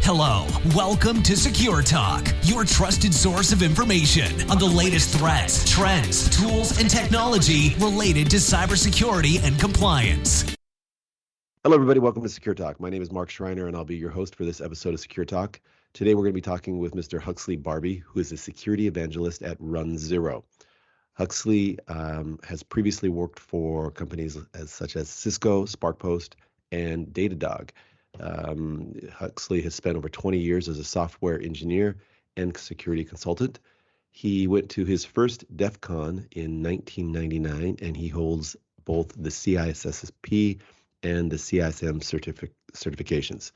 Hello, welcome to Secure Talk, your trusted source of information on the latest threats, trends, tools, and technology related to cybersecurity and compliance. Hello, everybody. Welcome to Secure Talk. My name is Mark Schreiner, and I'll be your host for this episode of Secure Talk. Today, we're going to be talking with Mr. Huxley Barbee, who is a security evangelist at runZero. Huxley has previously worked for companies such as Cisco, SparkPost, and Datadog. Huxley has spent over 20 years as a software engineer and security consultant. He went to his first DEF CON in 1999, and he holds both the CISSP and the CISM certifications.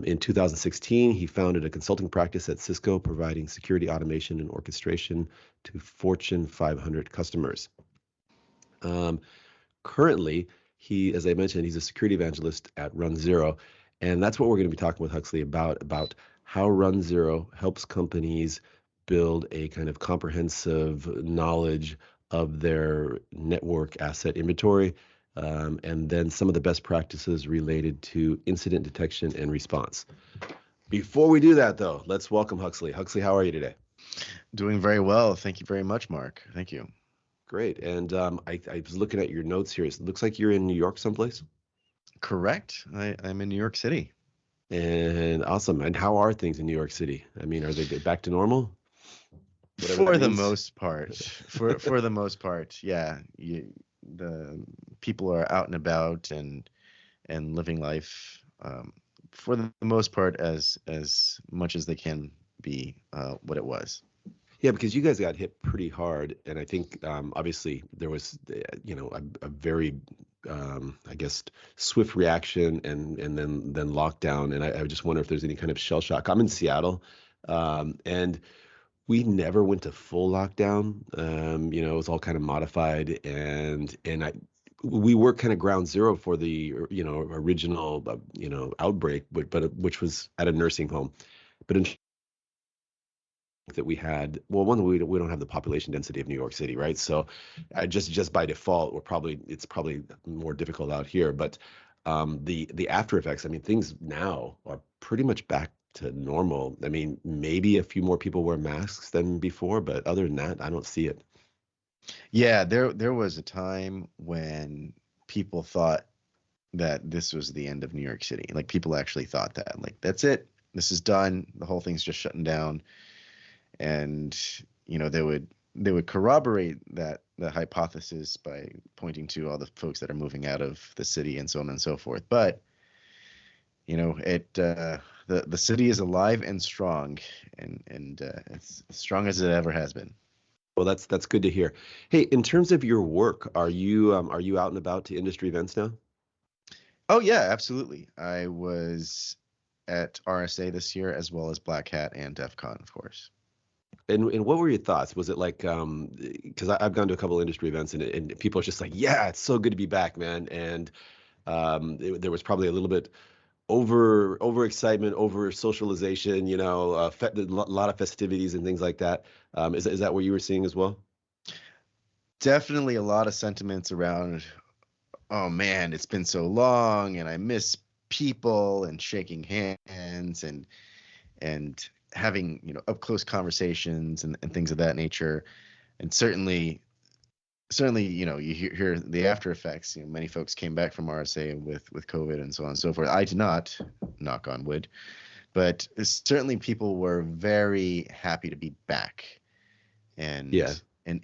In 2016, he founded a consulting practice at Cisco, providing security automation and orchestration to Fortune 500 customers. Currently, as I mentioned, he's a security evangelist at runZero, and that's what we're going to be talking with Huxley about how runZero helps companies build a kind of comprehensive knowledge of their network asset inventory, and then some of the best practices related to incident detection and response. Before we do that, though, let's welcome Huxley. Huxley, how are you today? Doing very well. Thank you very much, Mark. Thank you. Great. And I was looking at your notes here. It looks like you're in New York someplace. Correct. I'm in New York City. And awesome. And how are things in New York City? I mean, are they back to normal? For the most part. For the most part, yeah. The people are out and about and living life for the most part as much as they can be what it was. Yeah, because you guys got hit pretty hard, and I think obviously there was a very I guess swift reaction and then lockdown, and I just wonder if there's any kind of shell shock. I'm in Seattle, and we never went to full lockdown. It was all kind of modified, and we were kind of ground zero for the original outbreak, but which was at a nursing home, but in that we had, well, one, we don't have the population density of New York City, right? So just by default, it's probably more difficult out here. But the after effects, I mean, things now are pretty much back to normal. I mean, maybe a few more people wear masks than before, but other than that, I don't see it. Yeah, there was a time when people thought that this was the end of New York City. Like, people actually thought that, like, that's it, this is done, the whole thing's just shutting down. And they would corroborate the hypothesis by pointing to all the folks that are moving out of the city and so on and so forth. But the city is alive and strong, and it's as strong as it ever has been. Well, that's good to hear. Hey, in terms of your work, are you out and about to industry events now? Oh yeah, absolutely. I was at RSA this year, as well as Black Hat and DEF CON, of course. And what were your thoughts? Was it like, because I've gone to a couple of industry events, and people are just like, yeah, it's so good to be back, man. And there was probably a little bit over excitement, over socialization, a lot of festivities and things like that. Is that what you were seeing as well? Definitely a lot of sentiments around, oh man, it's been so long, and I miss people and shaking hands and having up close conversations and things of that nature. And certainly you hear the after effects. Many folks came back from RSA with COVID and so on and so forth. I did not, knock on wood, but certainly people were very happy to be back and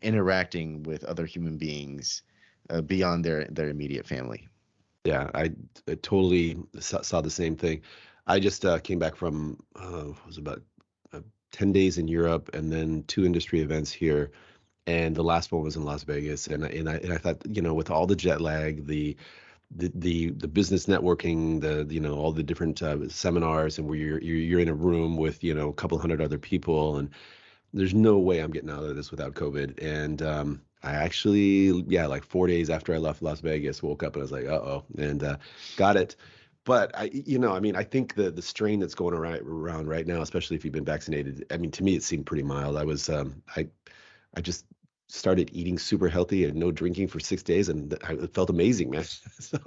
interacting with other human beings beyond their immediate family. Yeah, I totally saw the same thing. I just came back from it was about 10 days in Europe, and then 2 industry events here, and the last one was in Las Vegas. And I thought, with all the jet lag, the business networking, all the different seminars, and where you're in a room with a couple hundred other people, and there's no way I'm getting out of this without COVID. And I actually, like 4 days after I left Las Vegas, woke up and I was like, uh-oh, and got it. But I think the strain that's going around right now, especially if you've been vaccinated, I mean, to me, it seemed pretty mild. I was, I just started eating super healthy and no drinking for 6 days, and it felt amazing, man. So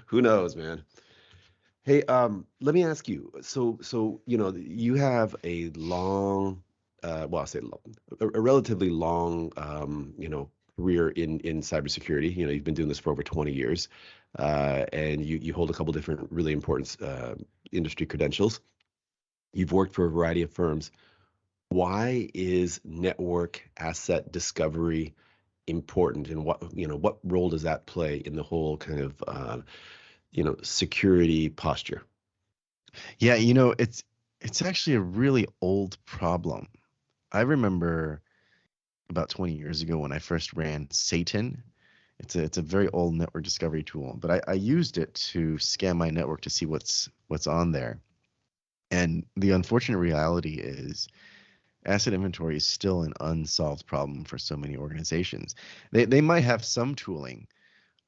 who knows, man? Hey, let me ask you. So you have a long, well, I'll say long, a relatively long, career in cybersecurity. You've been doing this for over 20 years, and you hold a couple different really important industry credentials. You've worked for a variety of firms. Why is network asset discovery important, and what role does that play in the whole kind of security posture? Yeah, it's actually a really old problem. I remember about 20 years ago when I first ran Satan. It's a very old network discovery tool, but I used it to scan my network to see what's on there. And the unfortunate reality is asset inventory is still an unsolved problem for so many organizations. They might have some tooling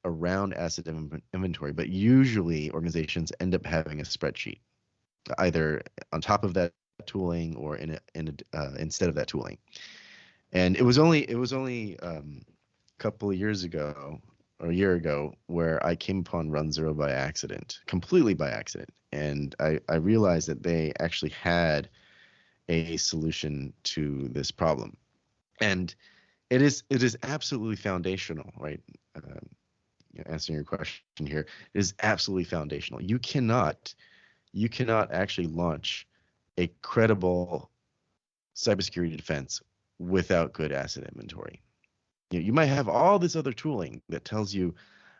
around asset inventory, but usually organizations end up having a spreadsheet, either on top of that tooling or instead of that tooling. And it was only a couple of years ago or a year ago where I came upon runZero by accident, completely by accident. And I realized that they actually had a solution to this problem. And it is absolutely foundational, right? Answering your question here, it is absolutely foundational. You cannot actually launch a credible cybersecurity defense without good asset inventory. You might have all this other tooling that tells you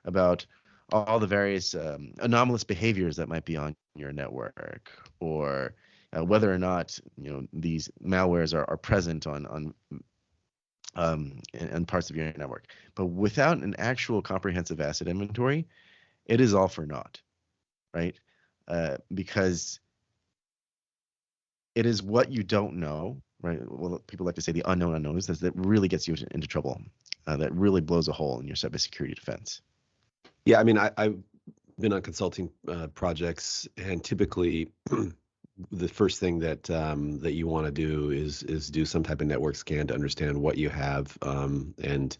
about all the various anomalous behaviors that might be on your network, or whether or not these malwares are present on in parts of your network. But without an actual comprehensive asset inventory, it is all for naught, right? Because it is what you don't know, right? Well, people like to say the unknown unknowns that really gets you into trouble. That really blows a hole in your cybersecurity defense. Yeah, I mean, I've been on consulting projects, and typically the first thing that you want to do is do some type of network scan to understand what you have, and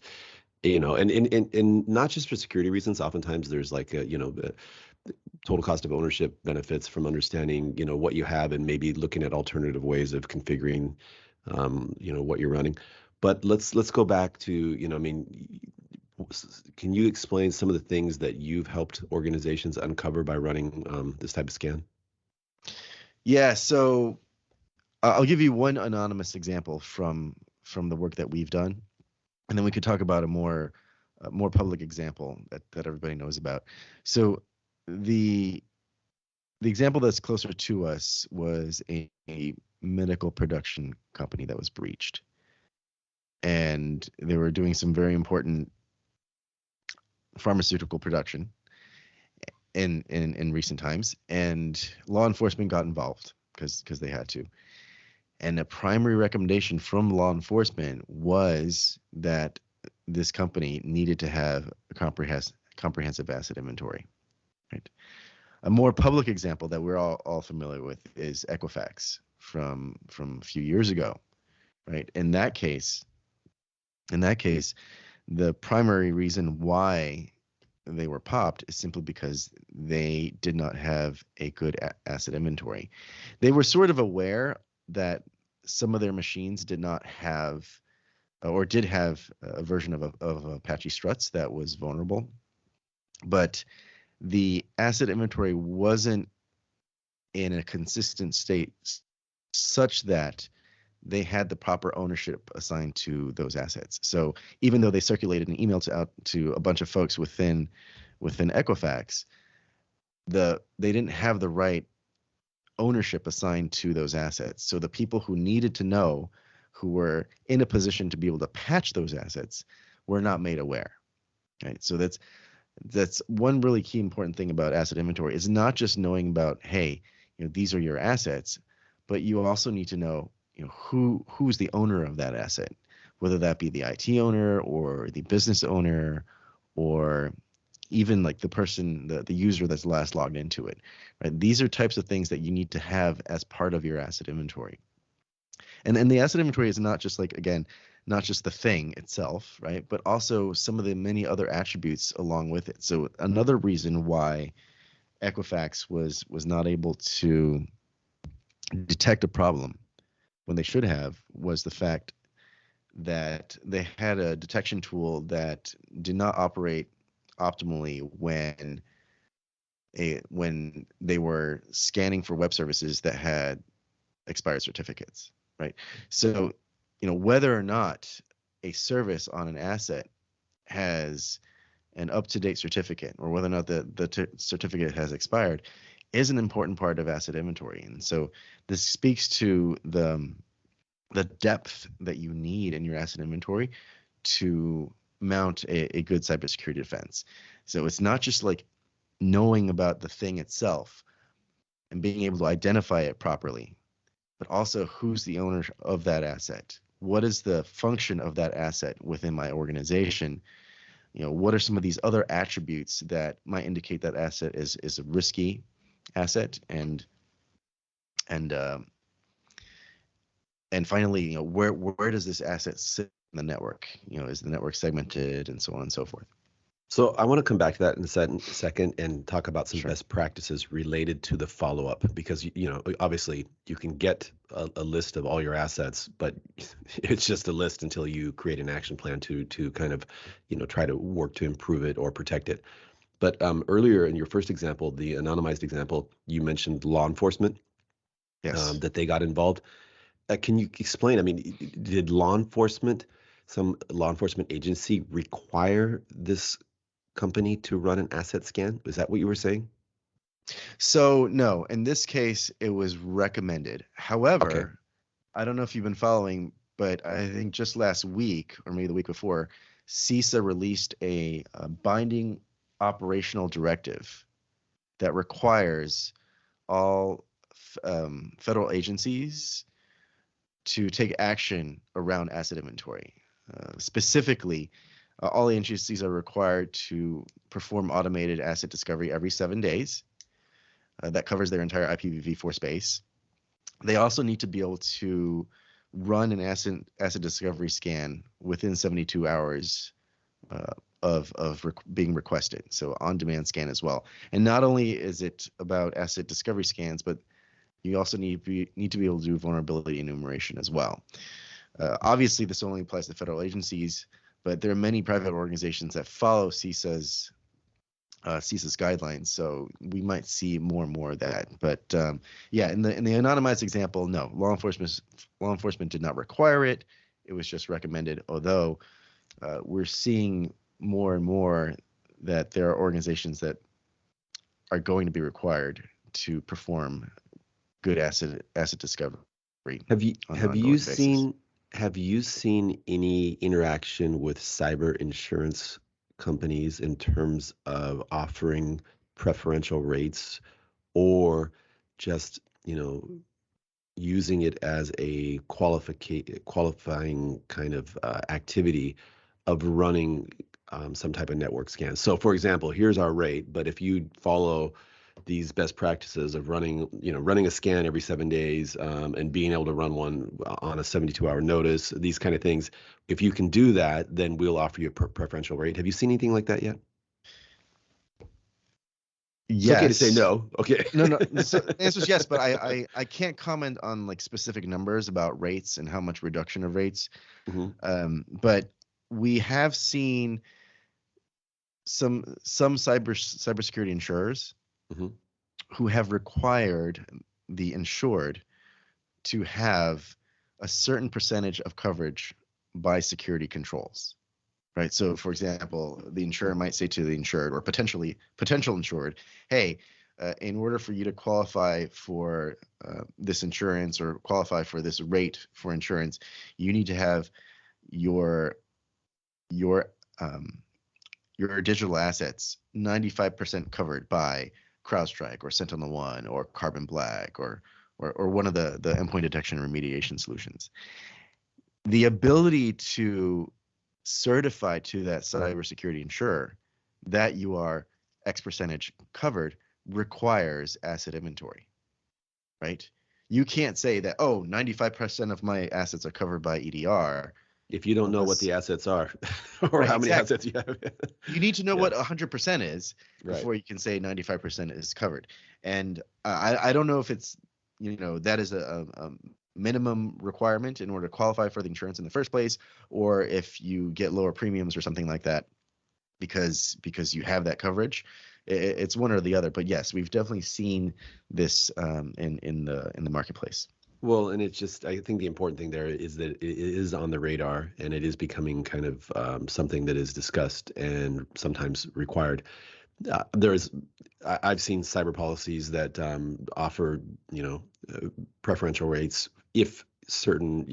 and not just for security reasons. Oftentimes there's like total cost of ownership benefits from understanding what you have, and maybe looking at alternative ways of configuring what you're running. But let's go back to I mean, can you explain some of the things that you've helped organizations uncover by running this type of scan? Yeah, so I'll give you one anonymous example from the work that we've done, and then we could talk about a more public example that everybody knows about. So the example that's closer to us was a medical production company that was breached, and they were doing some very important pharmaceutical production in recent times, and law enforcement got involved because they had to. And the primary recommendation from law enforcement was that this company needed to have a comprehensive asset inventory. Right. A more public example that we're all familiar with is Equifax from a few years ago. Right. In that case, the primary reason why they were popped is simply because they did not have a good asset inventory. They were sort of aware that some of their machines did not have, or did have, a version of Apache Struts that was vulnerable, but the asset inventory wasn't in a consistent state such that they had the proper ownership assigned to those assets. So even though they circulated an email out to a bunch of folks within Equifax, they didn't have the right ownership assigned to those assets. So the people who needed to know, who were in a position to be able to patch those assets, were not made aware. Right. So that's one really key important thing about asset inventory, is not just knowing about, hey, these are your assets, but you also need to know, who's the owner of that asset, whether that be the IT owner or the business owner, or even like the user that's last logged into it. Right? These are types of things that you need to have as part of your asset inventory. And the asset inventory is not just not just the thing itself, right? But also some of the many other attributes along with it. So another reason why Equifax was not able to detect a problem when they should have, was the fact that they had a detection tool that did not operate optimally when they were scanning for web services that had expired certificates, right? So, whether or not a service on an asset has an up-to-date certificate, or whether or not the certificate has expired, is an important part of asset inventory. And so this speaks to the depth that you need in your asset inventory to mount a good cybersecurity defense. So it's not just like knowing about the thing itself and being able to identify it properly, but also who's the owner of that asset. What is the function of that asset within my organization? What are some of these other attributes that might indicate that asset is a risky asset? And finally, where does this asset sit in the network? Is the network segmented, and so on and so forth? So I want to come back to that in a second and talk about some Sure. best practices related to the follow-up, because obviously you can get a list of all your assets, but it's just a list until you create an action plan to kind of try to work to improve it or protect it. But earlier in your first example, the anonymized example, you mentioned law enforcement. Yes. That they got involved. Can you explain? I mean, did some law enforcement agency require this company to run an asset scan? Is that what you were saying? So no, in this case, it was recommended. However, Okay. I don't know if you've been following, but I think just last week, or maybe the week before, CISA released a binding operational directive that requires all federal agencies to take action around asset inventory. Specifically, all agencies are required to perform automated asset discovery every 7 days. That covers their entire IPv4 space. They also need to be able to run an asset discovery scan within 72 hours of being requested. So on-demand scan as well. And not only is it about asset discovery scans, but you also need to be able to do vulnerability enumeration as well. Obviously, this only applies to federal agencies, but there are many private organizations that follow CISA's guidelines, so we might see more and more of that. But yeah, in the anonymized example, no, law enforcement did not require it. It was just recommended. Although we're seeing more and more that there are organizations that are going to be required to perform good asset discovery. Have you seen any interaction with cyber insurance companies in terms of offering preferential rates, or just using it as a qualifying kind of activity of running some type of network scan? So, for example, here's our rate, but if you follow these best practices of running a scan every 7 days, and being able to run one on a 72-hour notice, these kind of things, if you can do that, then we'll offer you a preferential rate. Have you seen anything like that yet? Yes. It's okay to say no. Okay. No. So the answer is yes, but I can't comment on like specific numbers about rates and how much reduction of rates. Mm-hmm. But we have seen some cybersecurity insurers Mm-hmm. who have required the insured to have a certain percentage of coverage by security controls, right? So, for example, the insurer might say to the insured or potential insured, hey, in order for you to qualify for this insurance or qualify for this rate for insurance, you need to have your digital assets 95% covered by CrowdStrike or SentinelOne or Carbon Black or one of the endpoint detection and remediation solutions. The ability to certify to that cybersecurity insurer that you are X percentage covered requires asset inventory, right? You can't say that, 95% of my assets are covered by EDR, if you don't know what unless the assets are or right, how many exactly. assets you have. You need to know Yeah, what 100% is right. before you can say 95% is covered. And I don't know if it's, that is a minimum requirement in order to qualify for the insurance in the first place, or if you get lower premiums or something like that because you have that coverage. It's one or the other. But yes, we've definitely seen this in the marketplace. Well, and it's just, I think the important thing there is that it is on the radar and it is becoming kind of something that is discussed and sometimes required. I've seen cyber policies that offer, preferential rates if certain,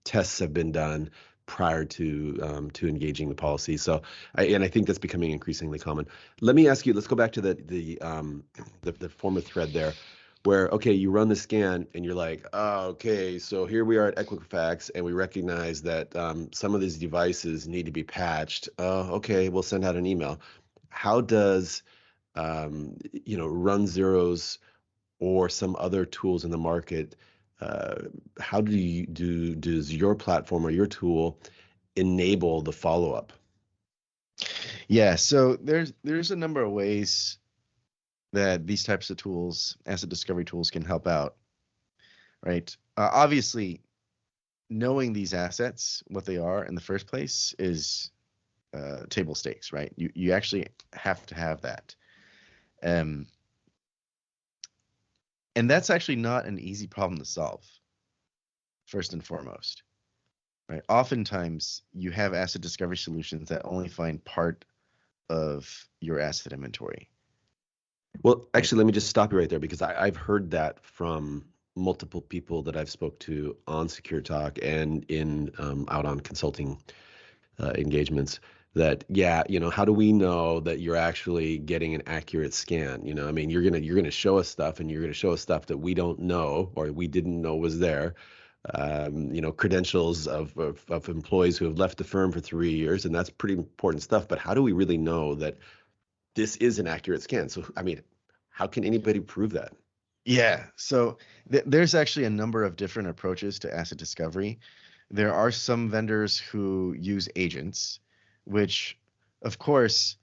tests have been done prior to engaging the policy. So, I think that's becoming increasingly common. Let me ask you. Let's go back to the former thread there, where okay, you run the scan and you're like, oh, okay, so here we are at Equifax and we recognize that some of these devices need to be patched. Okay, we'll send out an email. How does runZeros or some other tools in the market, how does your platform or your tool enable the follow-up? Yeah, so there's a number of ways that these types of tools, asset discovery tools, can help out, right? Obviously, knowing these assets, what they are in the first place, is table stakes, right? You actually have to have that. And that's actually not an easy problem to solve, first and foremost, right? Oftentimes, you have asset discovery solutions that only find part of your asset inventory. Well, actually, let me just stop you right there because I've heard that from multiple people that I've spoke to on Secure Talk and in out on consulting engagements. That how do we know that you're actually getting an accurate scan? I mean, you're gonna show us stuff, and you're gonna show us stuff that we don't know or we didn't know was there. Credentials of employees who have left the firm for 3 years, and that's pretty important stuff. But how do we really know that this is an accurate scan? So, I mean, how can anybody prove that? Yeah, so there's actually a number of different approaches to asset discovery. There are some vendors who use agents, which, of course,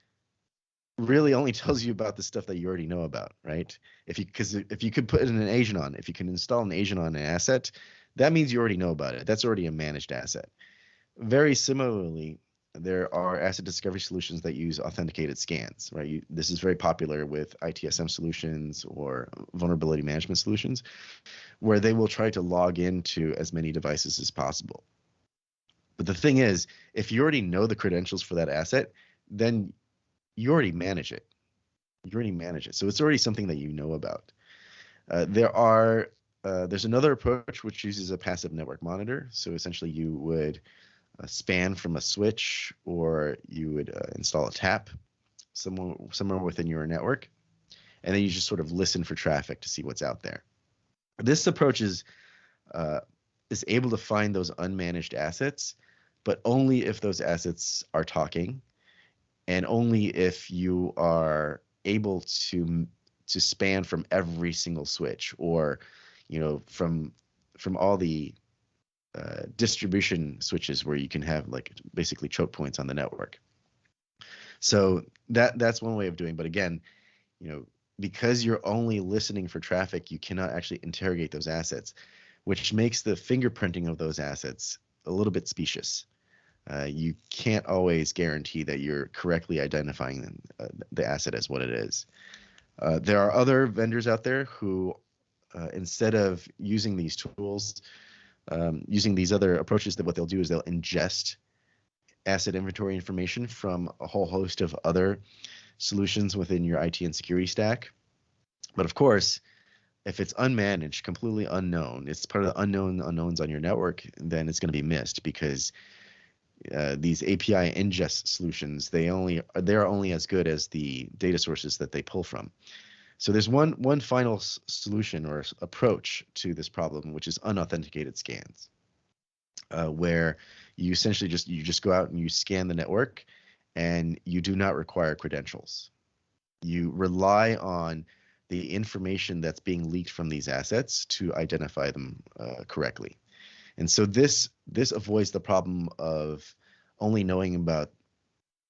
really only tells you about the stuff that you already know about, right? Because if you could put in an agent on, if you can install an agent on an asset, that means you already know about it. That's already a managed asset. Very similarly, there are asset discovery solutions that use authenticated scans, right? This is very popular with ITSM solutions or vulnerability management solutions, where they will try to log into as many devices as possible. But the thing is, if you already know the credentials for that asset, then you already manage it. So it's already something that you know about. There's another approach which uses a passive network monitor. So essentially you would span from a switch, or you would install a tap somewhere within your network, and then you just sort of listen for traffic to see what's out there. This approach is able to find those unmanaged assets, but only if those assets are talking, and only if you are able to span from every single switch, or from all the distribution switches where you can have like basically choke points on the network. So that's one way of doing. But again, because you're only listening for traffic, you cannot actually interrogate those assets, which makes the fingerprinting of those assets a little bit specious. You can't always guarantee that you're correctly identifying the asset as what it is. There are other vendors out there who, instead of using these tools, using these other approaches, that what they'll do is they'll ingest asset inventory information from a whole host of other solutions within your IT and security stack. But of course, if it's unmanaged, completely unknown, it's part of the unknowns on your network, then it's going to be missed, because these API ingest solutions, they're only as good as the data sources that they pull from. So there's one final solution or approach to this problem, which is unauthenticated scans, where you essentially just go out and you scan the network, and you do not require credentials. You rely on the information that's being leaked from these assets to identify them correctly. And so this avoids the problem of only knowing about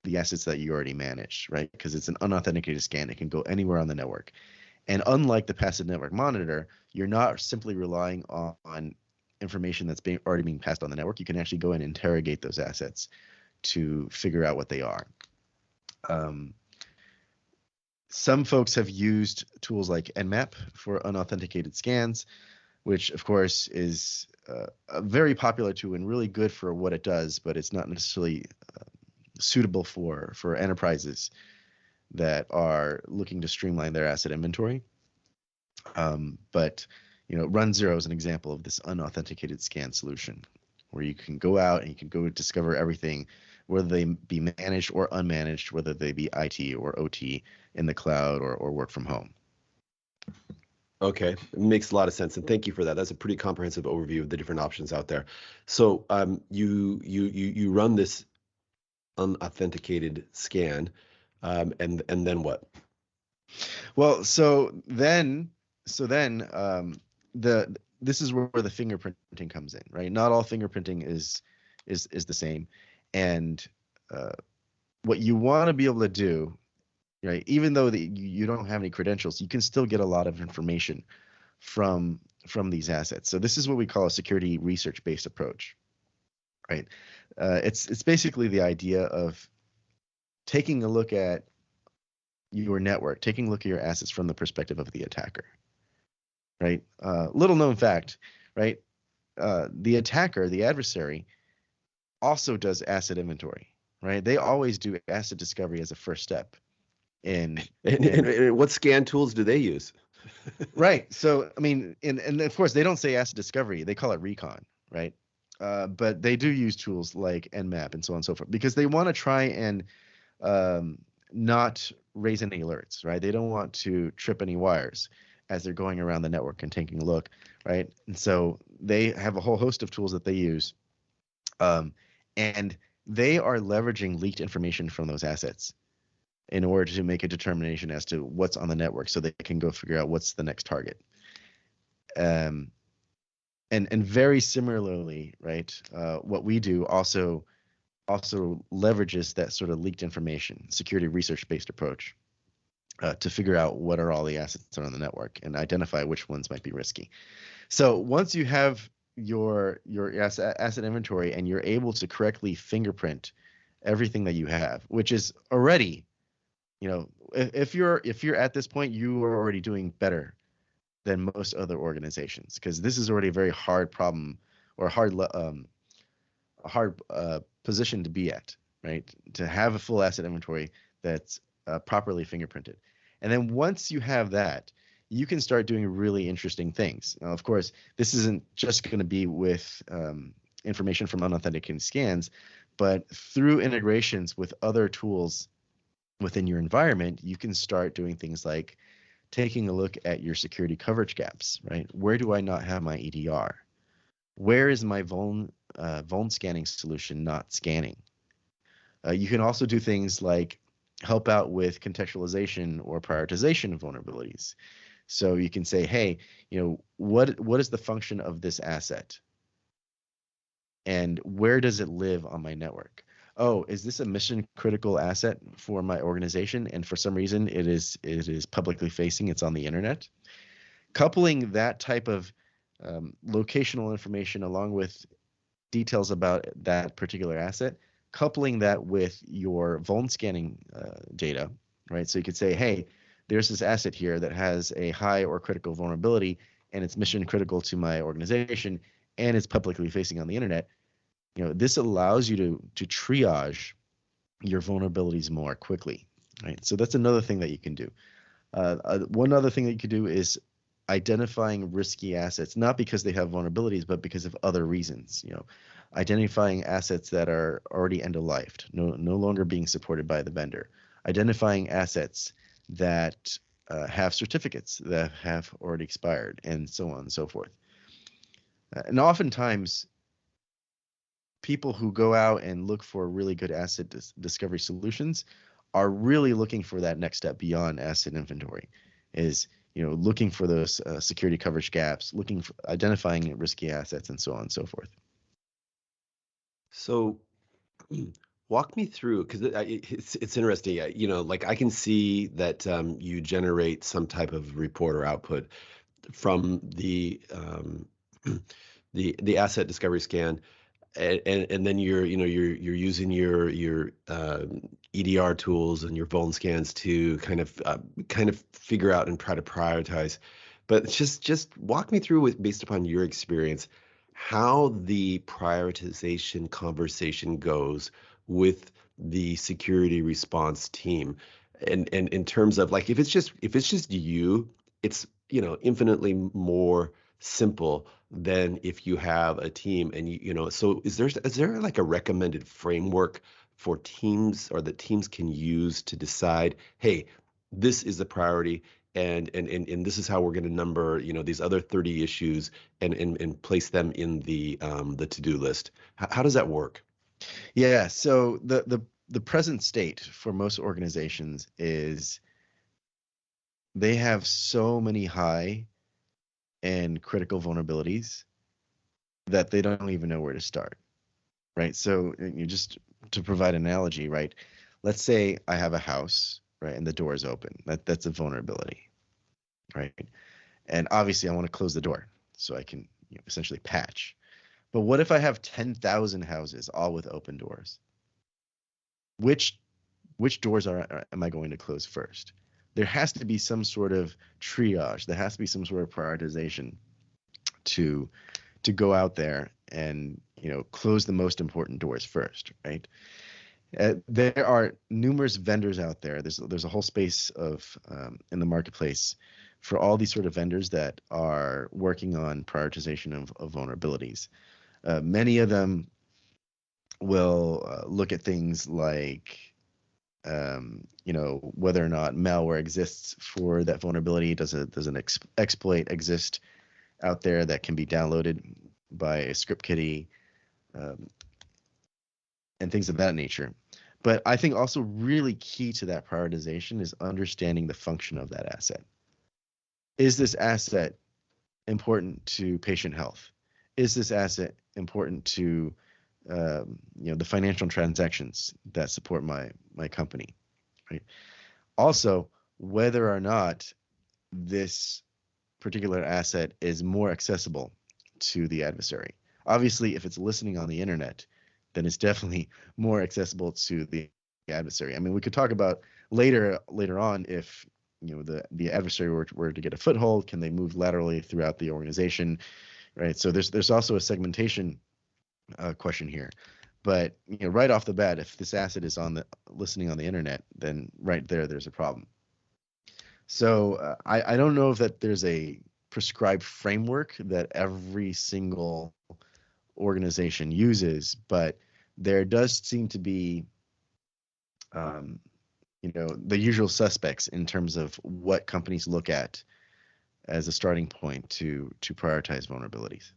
the assets that you already manage, right? Because it's an unauthenticated scan. It can go anywhere on the network. And unlike the passive network monitor, you're not simply relying on information that's already being passed on the network. You can actually go and interrogate those assets to figure out what they are. Some folks have used tools like Nmap for unauthenticated scans, which of course is a very popular tool and really good for what it does, but it's not necessarily suitable for enterprises that are looking to streamline their asset inventory. But runZero is an example of this unauthenticated scan solution, where you can go out and you can go discover everything, whether they be managed or unmanaged, whether they be IT or OT in the cloud or work from home. Okay, it makes a lot of sense, and thank you for that. That's a pretty comprehensive overview of the different options out there. So you run this unauthenticated scan, and then what? Well, so then this is where the fingerprinting comes in, right? Not all fingerprinting is the same, and what you want to be able to do, right? Even though you don't have any credentials, you can still get a lot of information from these assets. So this is what we call a security research-based approach, right? It's basically the idea of taking a look at your network, taking a look at your assets from the perspective of the attacker, right? Little known fact, right? The attacker, the adversary, also does asset inventory, right? They always do asset discovery as a first step. And what scan tools do they use? Right. So, I mean, and of course, they don't say asset discovery. They call it recon, right? But they do use tools like Nmap and so on and so forth, because they want to try and not raise any alerts, right? They don't want to trip any wires as they're going around the network and taking a look, right? And so they have a whole host of tools that they use, and they are leveraging leaked information from those assets in order to make a determination as to what's on the network, so they can go figure out what's the next target. And very similarly, right, what we do also leverages that sort of leaked information, security research-based approach, to figure out what are all the assets that are on the network and identify which ones might be risky. So once you have your asset inventory and you're able to correctly fingerprint everything that you have, which is already, if you're at this point, you are already doing better than most other organizations, because this is already a very hard problem, or a hard position to be at, right? To have a full asset inventory that's properly fingerprinted. And then once you have that, you can start doing really interesting things. Now, of course, this isn't just going to be with information from unauthenticated scans, but through integrations with other tools within your environment, you can start doing things like taking a look at your security coverage gaps, right? Where do I not have my EDR? Where is my vuln scanning solution not scanning? You can also do things like help out with contextualization or prioritization of vulnerabilities. So you can say, hey, what is the function of this asset? And where does it live on my network? Oh, is this a mission critical asset for my organization? And for some reason it is publicly facing, it's on the internet. Coupling that type of locational information along with details about that particular asset, coupling that with your vuln scanning data, right? So you could say, hey, there's this asset here that has a high or critical vulnerability and it's mission critical to my organization and it's publicly facing on the internet. This allows you to triage your vulnerabilities more quickly, right? So that's another thing that you can do. One other thing that you could do is identifying risky assets, not because they have vulnerabilities, but because of other reasons. Identifying assets that are already end-of-lifed, no longer being supported by the vendor. Identifying assets that have certificates that have already expired, and so on and so forth. And oftentimes, people who go out and look for really good asset discovery solutions are really looking for that next step beyond asset inventory. Is looking for those security coverage gaps, identifying risky assets, and so on and so forth. So walk me through, because it's interesting. Like I can see that you generate some type of report or output from the asset discovery scan, and then you're using your EDR tools and your vuln scans to kind of figure out and try to prioritize. But just walk me through, based upon your experience, how the prioritization conversation goes with the security response team, and in terms of, like, if it's just you, it's infinitely more simple than if you have a team. And so is there like a recommended framework for teams, or that teams can use to decide, hey, this is the priority, and this is how we're going to number these other 30 issues, and place them in the to-do list? How does that work? Yeah, so the present state for most organizations is they have so many high and critical vulnerabilities that they don't even know where to start, right? So just to provide an analogy, right? Let's say I have a house, right, and the door is open. That's a vulnerability, right? And obviously I want to close the door so I can essentially patch. But what if I have 10,000 houses all with open doors? Which doors am I going to close first? There has to be some sort of triage. There has to be some sort of prioritization to go out there and close the most important doors first, right? There are numerous vendors out there. There's a whole space of in the marketplace for all these sort of vendors that are working on prioritization of vulnerabilities. Many of them will look at things like whether or not malware exists for that vulnerability. Does an exploit exist out there that can be downloaded by a script kiddie, and things of that nature. But I think also really key to that prioritization is understanding the function of that asset. Is this asset important to patient health? Is this asset important to the financial transactions that support my company, right? Also, whether or not this particular asset is more accessible to the adversary. Obviously, if it's listening on the internet, then it's definitely more accessible to the adversary. I mean, we could talk about later on if the adversary were to get a foothold, can they move laterally throughout the organization, right? So there's also a segmentation question here. But right off the bat, if this asset is listening on the internet, then right there's a problem. So I don't know if that there's a prescribed framework that every single organization uses, but there does seem to be the usual suspects in terms of what companies look at as a starting point to prioritize vulnerabilities.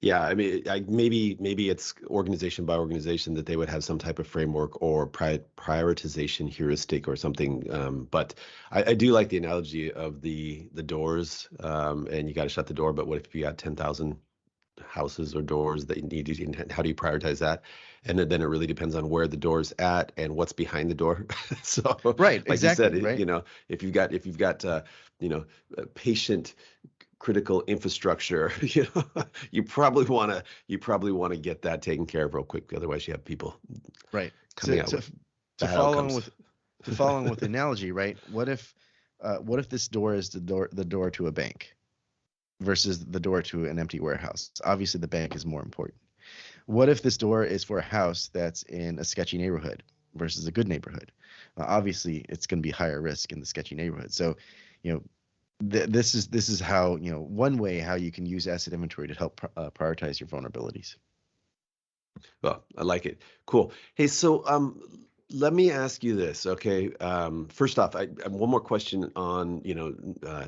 Yeah, I mean, maybe it's organization by organization that they would have some type of framework or prioritization heuristic or something. But I do like the analogy of the doors, and you got to shut the door. But what if you got 10,000 houses or doors that you need to, and how do you prioritize that? And then it really depends on where the door's at and what's behind the door. So, right, like exactly, you said, right? if you've got patient critical infrastructure, you probably want to get that taken care of real quick. Otherwise, you have people right coming out with to bad follow outcomes. on with the analogy, right? What if this door is the door to a bank versus the door to an empty warehouse? Obviously, the bank is more important. What if this door is for a house that's in a sketchy neighborhood versus a good neighborhood? Obviously, it's going to be higher risk in the sketchy neighborhood. So, this is how one way how you can use asset inventory to help prioritize your vulnerabilities. Well, I like it. Cool. Hey, so let me ask you this, okay? First off, I one more question on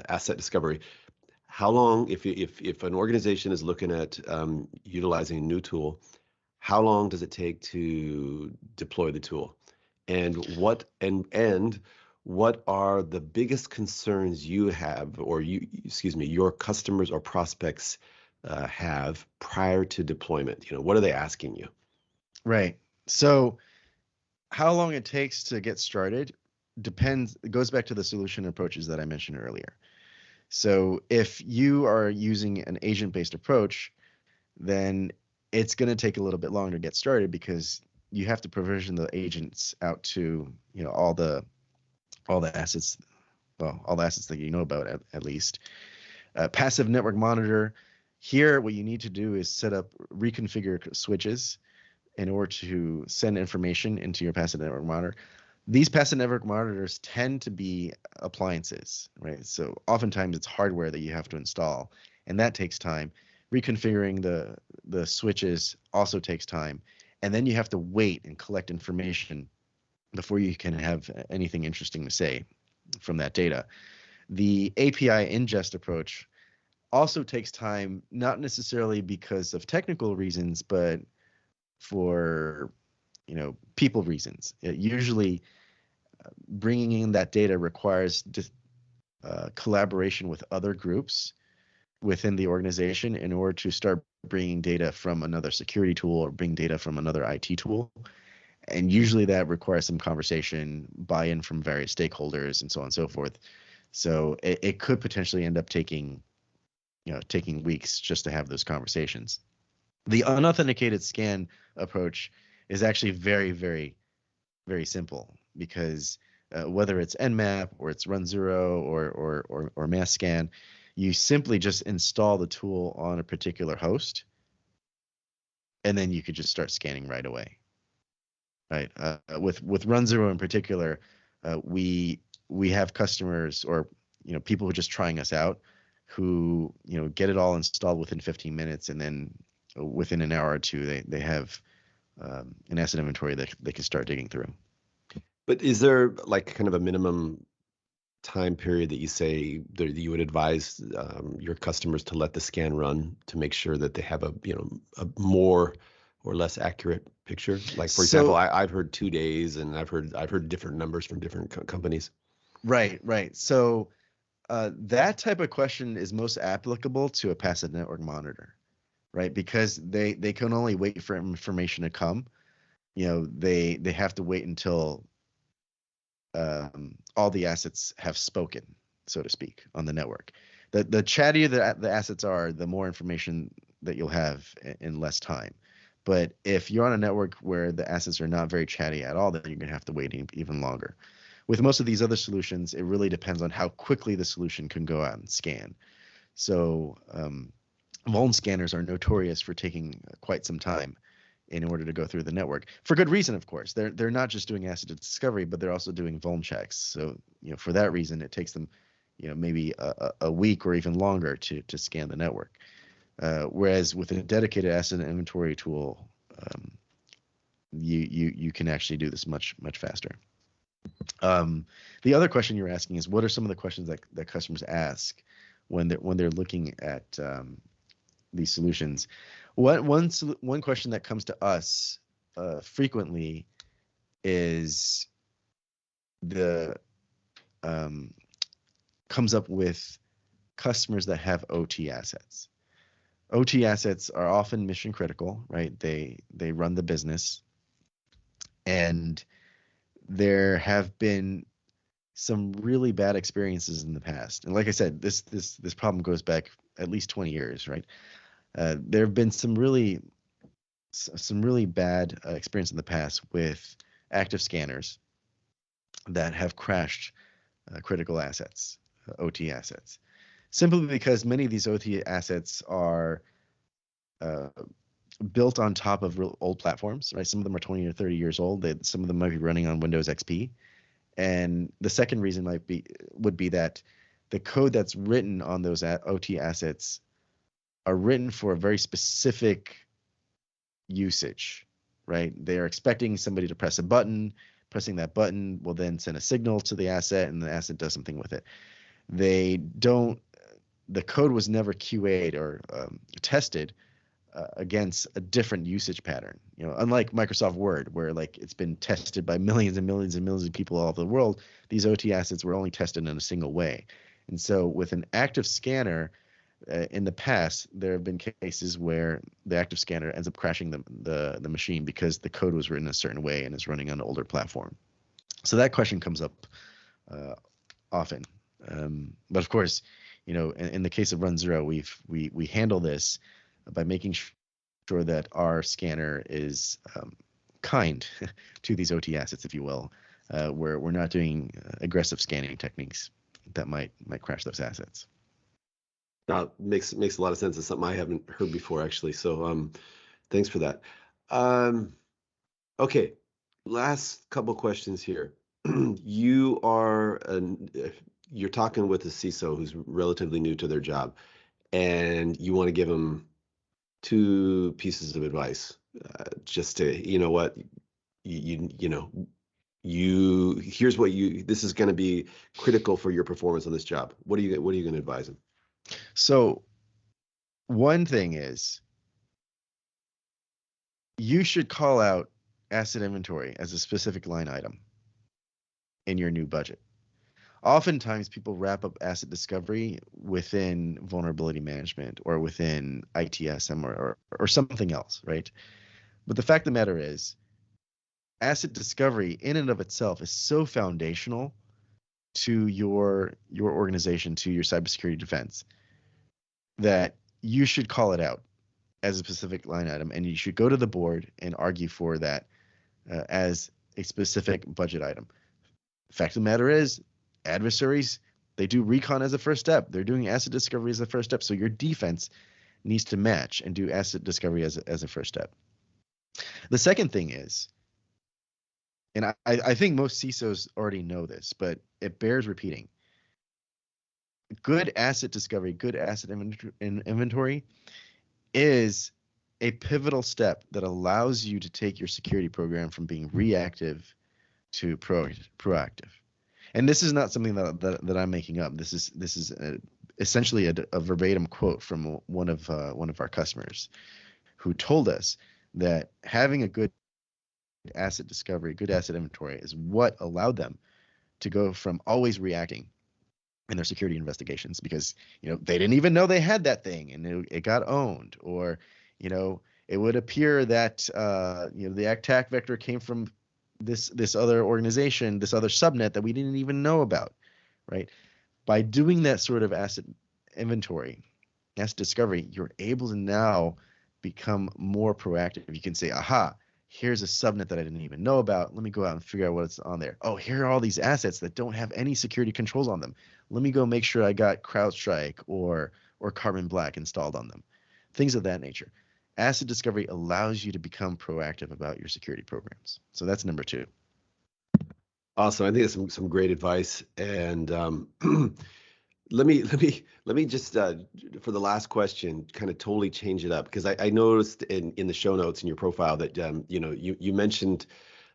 asset discovery. How long, if an organization is looking at utilizing a new tool, how long does it take to deploy the tool, and what what are the biggest concerns you have, or your customers or prospects have prior to deployment? What are they asking you? Right. So how long it takes to get started depends. It goes back to the solution approaches that I mentioned earlier. So if you are using an agent-based approach, then it's going to take a little bit longer to get started because you have to provision the agents out to, all the assets, well, all the assets that you know about at least. Passive network monitor. Here, what you need to do is reconfigure switches in order to send information into your passive network monitor. These passive network monitors tend to be appliances, right? So oftentimes it's hardware that you have to install, and that takes time. Reconfiguring the switches also takes time, and then you have to wait and collect information before you can have anything interesting to say from that data. The API ingest approach also takes time, not necessarily because of technical reasons, but for people reasons. Usually bringing in that data requires collaboration with other groups within the organization in order to start bringing data from another security tool or bring data from another IT tool. And usually that requires some conversation, buy-in from various stakeholders, and so on and so forth. So it could potentially end up taking weeks just to have those conversations. The unauthenticated scan approach is actually very, very, very simple because whether it's Nmap or it's runZero or mass scan, you simply just install the tool on a particular host, and then you could just start scanning right away. Right. With runZero in particular, we have customers or people who are just trying us out who get it all installed within 15 minutes, and then within an hour or two they have an asset inventory that they can start digging through. But is there like kind of a minimum time period that you say that you would advise your customers to let the scan run to make sure that they have a more or less accurate picture? Like, for example, I've heard 2 days, and I've heard different numbers from different companies. Right. So that type of question is most applicable to a passive network monitor, right? Because they can only wait for information to come. They have to wait until all the assets have spoken, so to speak, on the network. The chattier the assets are, the more information that you'll have in less time. But if you're on a network where the assets are not very chatty at all, then you're going to have to wait even longer. With most of these other solutions, it really depends on how quickly the solution can go out and scan. So vuln scanners are notorious for taking quite some time in order to go through the network, for good reason, of course. They're not just doing asset discovery, but they're also doing vuln checks. So for that reason, it takes them maybe a week or even longer to scan the network. Whereas with a dedicated asset inventory tool, you can actually do this much faster. The other question you're asking is, what are some of the questions that customers ask when they're looking at these solutions? One question that comes to us frequently is comes up with customers that have OT assets. OT assets are often mission critical, right? They run the business, and there have been some really bad experiences in the past. And like I said, this problem goes back at least 20 years, right? There have been some really bad experience in the past with active scanners that have crashed critical assets, OT assets, simply because many of these OT assets are built on top of real old platforms, right? Some of them are 20 or 30 years old. Some of them might be running on Windows XP. And the second reason would be that the code that's written on those OT assets are written for a very specific usage, right? They are expecting somebody to press a button. Pressing that button will then send a signal to the asset, and the asset does something with it. The code was never QA'd or tested against a different usage pattern. Unlike Microsoft Word, where like it's been tested by millions and millions and millions of people all over the world, these OT assets were only tested in a single way. And so with an active scanner, in the past, there have been cases where the active scanner ends up crashing the machine because the code was written a certain way and is running on an older platform. So that question comes up often. But of course, in the case of runZero, we handle this by making sure that our scanner is kind to these OT assets, if you will, where we're not doing aggressive scanning techniques that might crash those assets. Makes a lot of sense. It's something I haven't heard before, actually. So thanks for that. Okay, last couple questions here. You're talking with a CISO who's relatively new to their job, and you want to give them 2 pieces of advice, just to, this is going to be critical for your performance on this job. What are you going to advise them? So one thing is, you should call out asset inventory as a specific line item in your new budget. Oftentimes people wrap up asset discovery within vulnerability management or within ITSM or something else, right? But the fact of the matter is, asset discovery in and of itself is so foundational to your organization, to your cybersecurity defense, that you should call it out as a specific line item, and you should go to the board and argue for that as a specific budget item. Fact of the matter is, adversaries, they do recon as a first step. They're doing asset discovery as a first step. So your defense needs to match and do asset discovery as a first step. The second thing is, and I think most CISOs already know this, but it bears repeating. Good asset discovery, good asset inventory is a pivotal step that allows you to take your security program from being reactive to proactive. And this is not something that I'm making up. This is essentially a verbatim quote from one of our customers, who told us that having a good asset discovery, good asset inventory, is what allowed them to go from always reacting in their security investigations, because they didn't even know they had that thing and it got owned, or it would appear that the attack vector came from this other organization, this other subnet that we didn't even know about, right? By doing that sort of asset inventory, asset discovery, you're able to now become more proactive. You can say, aha, here's a subnet that I didn't even know about. Let me go out and figure out what's on there. Oh, here are all these assets that don't have any security controls on them. Let me go make sure I got CrowdStrike or Carbon Black installed on them. Things of that nature. Asset discovery allows you to become proactive about your security programs. So that's number 2. Awesome. I think that's some great advice. And let me just for the last question, kind of totally change it up, because I noticed in the show notes in your profile that you mentioned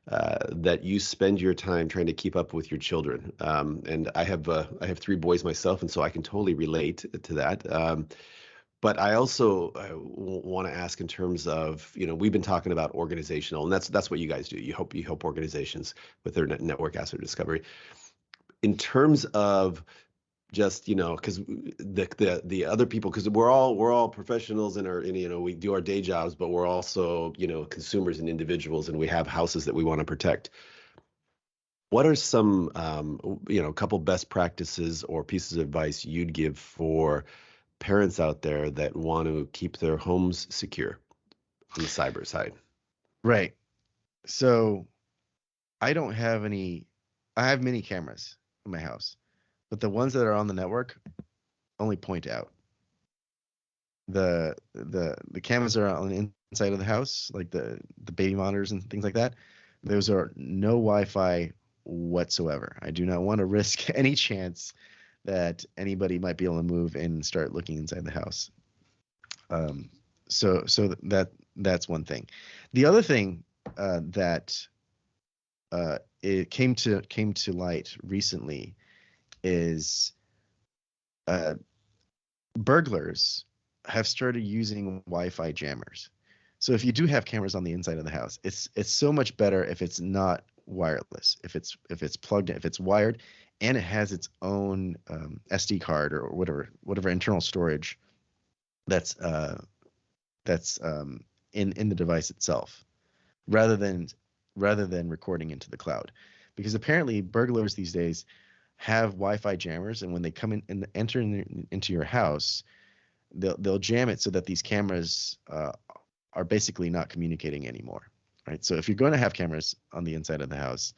that you spend your time trying to keep up with your children, and I have 3 boys myself, and so I can totally relate to that. But I also want to ask in terms of, we've been talking about organizational, and that's what you guys do. You help organizations with their network asset discovery. In terms of just, because the other people, because we're all professionals and we do our day jobs, but we're also consumers and individuals, and we have houses that we want to protect. What are some couple best practices or pieces of advice you'd give for parents out there that want to keep their homes secure on the cyber side? Right. So I have many cameras in my house, but the ones that are on the network only point out. The cameras are on the inside of the house, like the baby monitors and things like that. Those are no Wi-Fi whatsoever. I do not want to risk any chance that anybody might be able to move and start looking inside the house. So that's one thing. The other thing that it came to light recently is burglars have started using Wi-Fi jammers. So if you do have cameras on the inside of the house, it's so much better if it's not wireless, if it's plugged in, if it's wired, and it has its own SD card or whatever internal storage that's in the device itself, rather than recording into the cloud, because apparently burglars these days have Wi-Fi jammers, and when they come in and enter into your house, they'll jam it so that these cameras are basically not communicating anymore, right? So if you're going to have cameras on the inside of the house,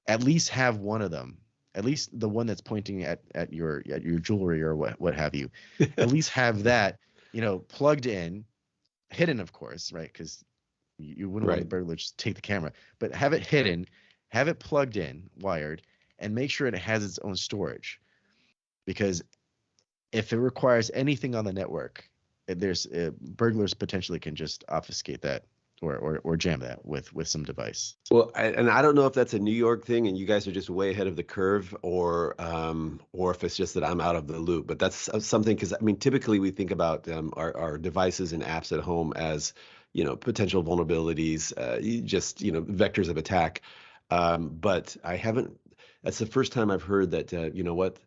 at least have one of them, at least the one that's pointing at your jewelry or what have you, at least have that, plugged in, hidden, of course, right? Because you wouldn't want the burglar to just take the camera, but have it hidden, have it plugged in, wired, and make sure it has its own storage. Because if it requires anything on the network, there's burglars potentially can just obfuscate that or jam that with some device. Well, and I don't know if that's a New York thing and you guys are just way ahead of the curve, or if it's just that I'm out of the loop. But that's something, because I mean, typically we think about our devices and apps at home as potential vulnerabilities, vectors of attack. But I haven't. That's the first time I've heard that.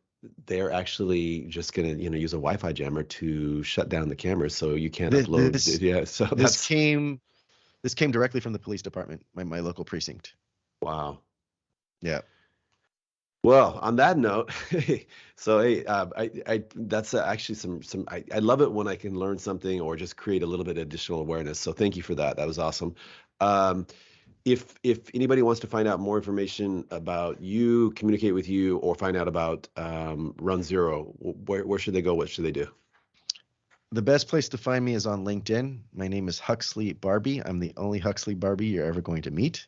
They're actually just going to use a Wi-Fi jammer to shut down the cameras, so you can't upload. So this came directly from the police department, my local precinct. Wow. Yeah. Well, on that note, that's actually some. I love it when I can learn something or just create a little bit of additional awareness. So thank you for that. That was awesome. If anybody wants to find out more information about you, communicate with you, or find out about runZero, where should they go? What should they do? The best place to find me is on LinkedIn. My name is Huxley Barbee. I'm the only Huxley Barbee you're ever going to meet.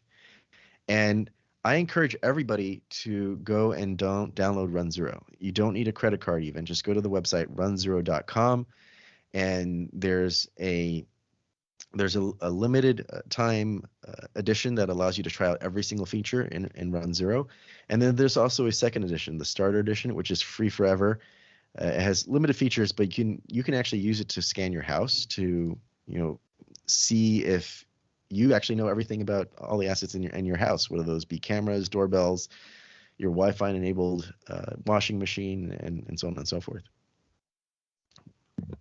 And I encourage everybody to go and download runZero. You don't need a credit card even. Just go to the website runZero.com, and there's a limited time edition that allows you to try out every single feature in runZero. And then there's also a second edition, the starter edition, which is free forever. It has limited features, but you can actually use it to scan your house to see if you actually know everything about all the assets in your house, whether those be cameras, doorbells, your Wi-Fi enabled washing machine, and so on and so forth.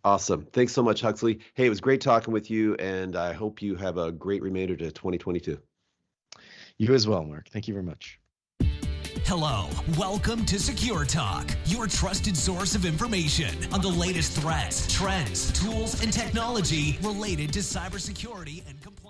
Awesome. Thanks so much, Huxley. Hey, it was great talking with you, and I hope you have a great remainder to 2022. You as well, Mark. Thank you very much. Hello, welcome to Secure Talk, your trusted source of information on the latest threats, trends, tools, and technology related to cybersecurity and compliance.